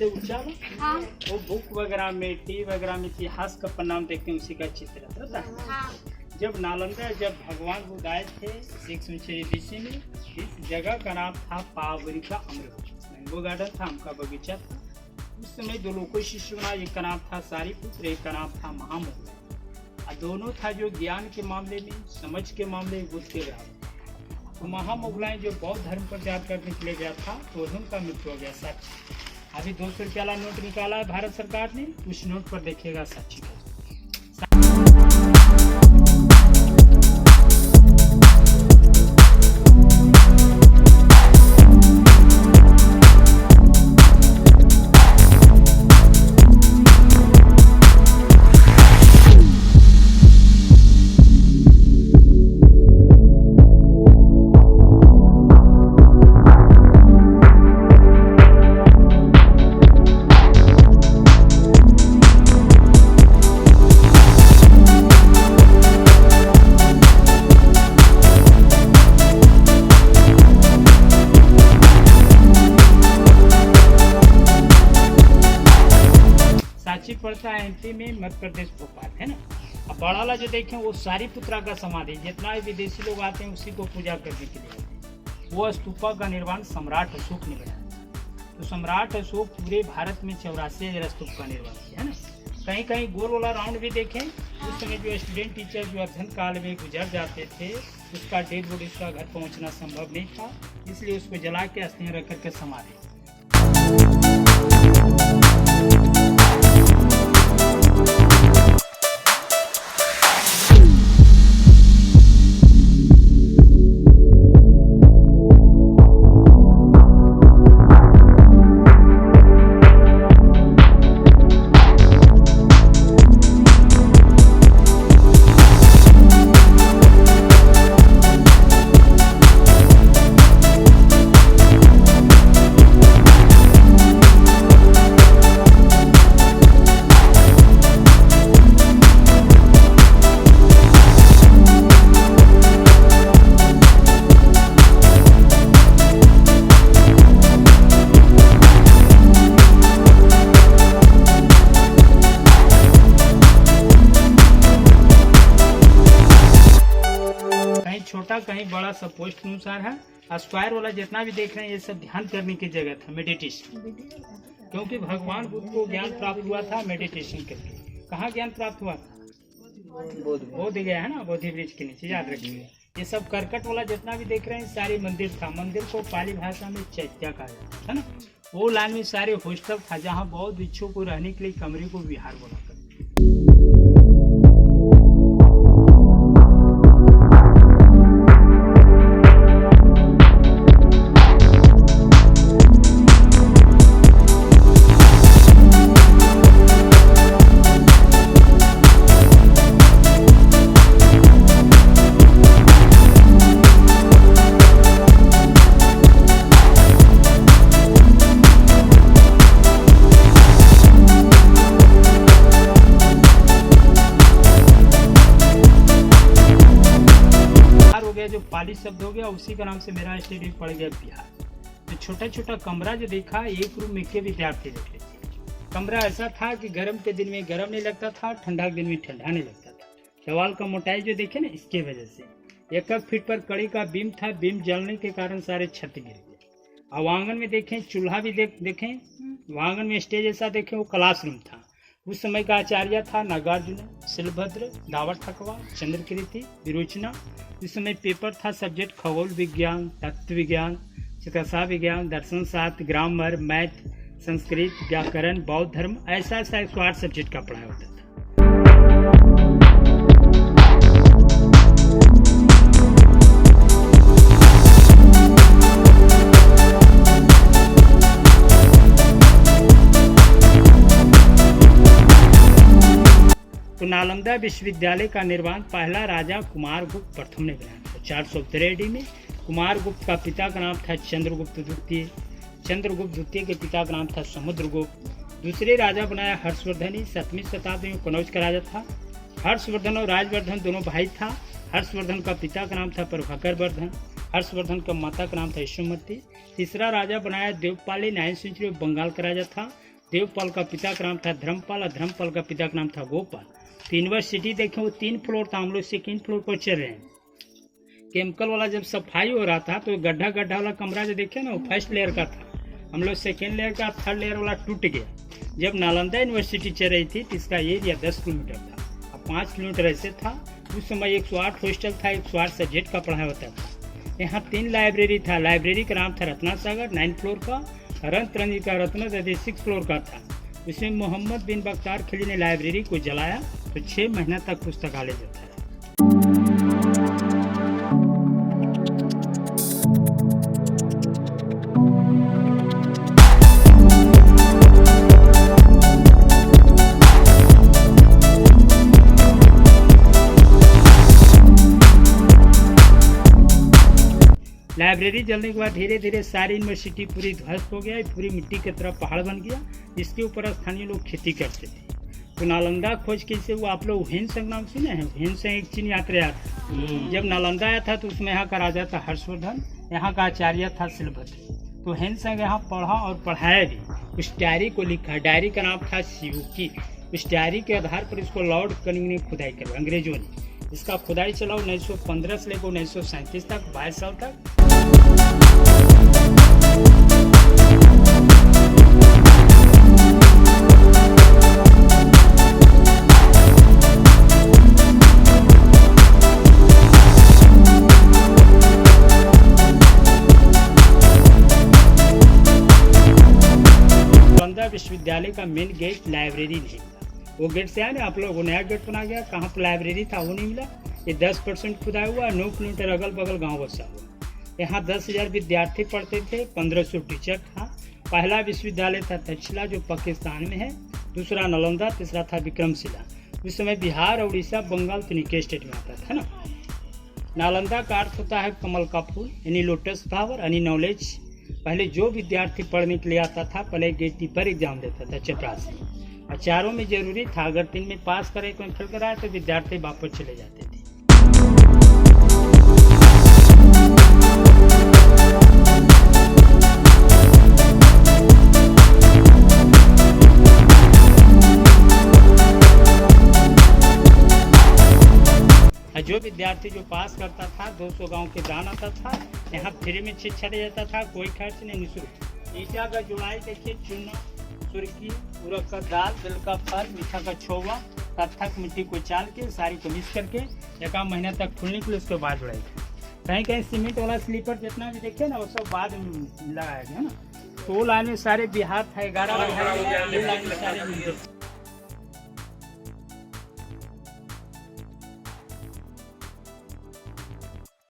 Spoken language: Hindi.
इससे ऊंचा हाँ वो बुक वगैरह में टी वगैरह में इतिहास का पन्ना देखते हैं, उसी का चित्र रहता है। हाँ जब नालंदा जब भगवान बुद्ध आए थे 606 BC में, इस जगह का नाम था पावरी का अमृत, मैंगो गार्डन था, आम का बगीचा था। उस समय दो लोगों शिष्य बना, एक का नाम था सारीपुत्र, एक का नाम था महामोगला। और दोनों था जो ज्ञान के मामले में, समझ के मामले में बुद्ध के बराबर। तो महामोगला जो बौद्ध धर्म प्रचार करने के लिए गया था तो उनका मृत्यु हो गया। साक्षी अभी 200 रुपये वाला नोट निकाला है भारत सरकार ने, उस नोट पर देखिएगा साक्षी का। साक्षी पड़ता है MP में, मध्य प्रदेश भोपाल, है ना। अब बड़ा वाला जो देखें वो सारीपुत्रा का समाधि, जितना भी विदेशी लोग आते हैं उसी को पूजा करने के लिए आते हैं। वो स्तूपा का निर्माण सम्राट अशोक ने बनाया। तो सम्राट अशोक पूरे भारत में 84 स्तूप का निर्माण किया, है ना। कहीं कहीं गोल वाला राउंड भी देखें, उस समय जो स्टूडेंट टीचर जो अध्ययन काल में गुजर जाते थे, उसका डेड बॉडी उसका घर पहुँचना संभव नहीं था, इसलिए उसको जला के अस्थियां रख करके समाधि। छोटा कहीं बड़ा सब पोस्ट अनुसार है। स्क्वायर वाला जितना भी देख रहे हैं ये सब ध्यान करने की जगह था, मेडिटेशन, क्योंकि भगवान बुद्ध को ज्ञान प्राप्त हुआ था मेडिटेशन करके। कहाँ ज्ञान प्राप्त हुआ था? बोध गया, है ना, बोधि वृक्ष के नीचे, याद रखिएगा। ये सब करकट वाला जितना भी देख रहे हैं सारे मंदिर था। मंदिर को पाली भाषा में चैत्या कहा जाता है ना। वो लाइन में सारे हॉस्टल था जहाँ बौद्ध भिक्षुओं को रहने के लिए कमरे को विहार बोला करते। जो पाली शब्द हो गया उसी का नाम से मेरा स्टेडियम पड़ गया बिहार। तो छोटा छोटा कमरा जो देखा, एक रूम में के विद्यार्थी रहते थे। कमरा ऐसा था कि गर्म के दिन में गर्म नहीं लगता था, ठंडा के दिन में ठंडा नहीं लगता था। दीवार का मोटाई जो देखे ना, इसके वजह से 1 फीट पर कड़ी का बीम था। बीम जलने के कारण सारे छत गिर गए। अब आंगन में देखें, चूल्हा भी देखें, आंगन में स्टेज ऐसा देखें, वो क्लासरूम था। उस समय का आचार्य था नागार्जुन, शिलभद्र, दावा ठकवा, चंद्रकृति, विरोचना। इस समय पेपर था सब्जेक्ट खगोल विज्ञान, तत्व विज्ञान, चिकित्सा विज्ञान, दर्शन शास्त्र, ग्रामर, मैथ, संस्कृत, व्याकरण, बौद्ध धर्म, ऐसा 108 सब्जेक्ट का पढ़ाई होता था। तो नालंदा विश्वविद्यालय का निर्माण पहला राजा कुमारगुप्त प्रथम ने बनाया था 473 AD में। कुमारगुप्त का पिता का नाम था चंद्रगुप्त द्वितीय। चंद्रगुप्त द्वितीय के पिता का नाम था समुद्रगुप्त। दूसरे राजा बनाया हर्षवर्धन, 7वीं शताब्दी में कनौज का राजा था। हर्षवर्धन और राजवर्धन दोनों भाई था। हर्षवर्धन का पिता का नाम था प्रभाकर वर्धन। हर्षवर्धन का माता का नाम था यशोमती। तीसरा राजा बनाया देवपाली, 9वीं सेंचुरी में बंगाल का राजा था। देवपाल का पिता का नाम था धर्मपाल और धर्मपाल का पिता का नाम था गोपाल। तो यूनिवर्सिटी देखें वो 3 फ्लोर था, हम लोग 2nd फ्लोर पर चल रहे हैं। केमिकल वाला जब सफाई हो रहा था तो गड्ढा गड्ढा वाला कमरा जो देखे ना वो 1st लेयर का था, हम लोग 2nd लेयर का, 3rd लेयर वाला टूट गया। जब नालंदा यूनिवर्सिटी चल रही थी तो इसका एरिया 10 किलोमीटर था और 5 किलोमीटर ऐसे था। उस समय 108 हॉस्टल था, 108 सब्जेक्ट का पढ़ाई होता था। यहाँ 3 लाइब्रेरी था। लाइब्रेरी का नाम था रत्ना सागर 9 फ्लोर का, रंत रंजी का रत्ना दे 6 फ्लोर का था। उसमें मोहम्मद बिन बख्तार खिली ने लाइब्रेरी को जलाया तो 6 महीना तक पुस्तकालय जाता है। लाइब्रेरी जलने के बाद धीरे धीरे सारी यूनिवर्सिटी पूरी ध्वस्त हो गया, पूरी मिट्टी की तरह पहाड़ बन गया, जिसके ऊपर स्थानीय लोग खेती करते थे। तो नालंदा खोज कैसे हुआ, आप लोग हेनसेंग नाम सुने हैं? हेनसेंग एक चीनी यात्री आया था। जब नालंदा आया था तो उसमें यहाँ का राजा था हर्षवर्धन, यहाँ का आचार्य था शिलभद्र। तो हेनसेंग यहाँ पढ़ा और पढ़ाया भी। उस डायरी को लिखा, डायरी का नाम था सियुकी। उस डायरी के आधार पर इसको लॉर्ड कनिंग ने खुदाई कर, अंग्रेजों ने। इसका खुदाई चला 1915 से लेकर 1937 तक, 22 साल तक। नालंदा विश्वविद्यालय का मेन गेट लाइब्रेरी नहीं था। वो गेट से आया ना आप लोग, वो नया गेट बना गया, कहाँ पर लाइब्रेरी था वो नहीं मिला। ये 10% खुदा हुआ, 9 किलोमीटर अगल बगल गांव बसा हुआ। यहाँ 10,000 विद्यार्थी पढ़ते थे, 1500 टीचर था। पहला विश्वविद्यालय था तक्षशिला जो पाकिस्तान में है, दूसरा नालंदा, तीसरा था विक्रमशिला। उस समय बिहार और उड़ीसा, बंगाल तो के स्टेट में आता था ना। नालंदा का अर्थ होता है कमल का फूल, यानी लोटस फ्लावर, यानी नॉलेज। पहले जो विद्यार्थी पढ़ने के लिए आता था पहले गेट पर एग्जाम देता था चपरासी, और चारों में जरूरी था। अगर 3 में पास करे, कोई फेल कराए तो विद्यार्थी वापस चले जाते थे। जो विद्यार्थी जो पास करता था 200 गांव के दान आता था। यहाँ फ्री में शिक्षा दिया जाता था, कोई खर्च नहीं, निःशुल्क। ईटा का जुड़ाई देखिए, चूना, सुर्खी, उड़द का दाल, तिल का फल, मीठा का छोवा, तब मिट्टी को चाल के सारी को मिक्स करके 1 महीना तक फूलने के लिए उसके बाद जुड़ाई। कहीं कहीं सीमेंट वाला स्लीपर जितना भी देखे ना वो सब बाद में लगाया गया ना। तो लाइन में सारे बिहार था, 11 लाइन में सारे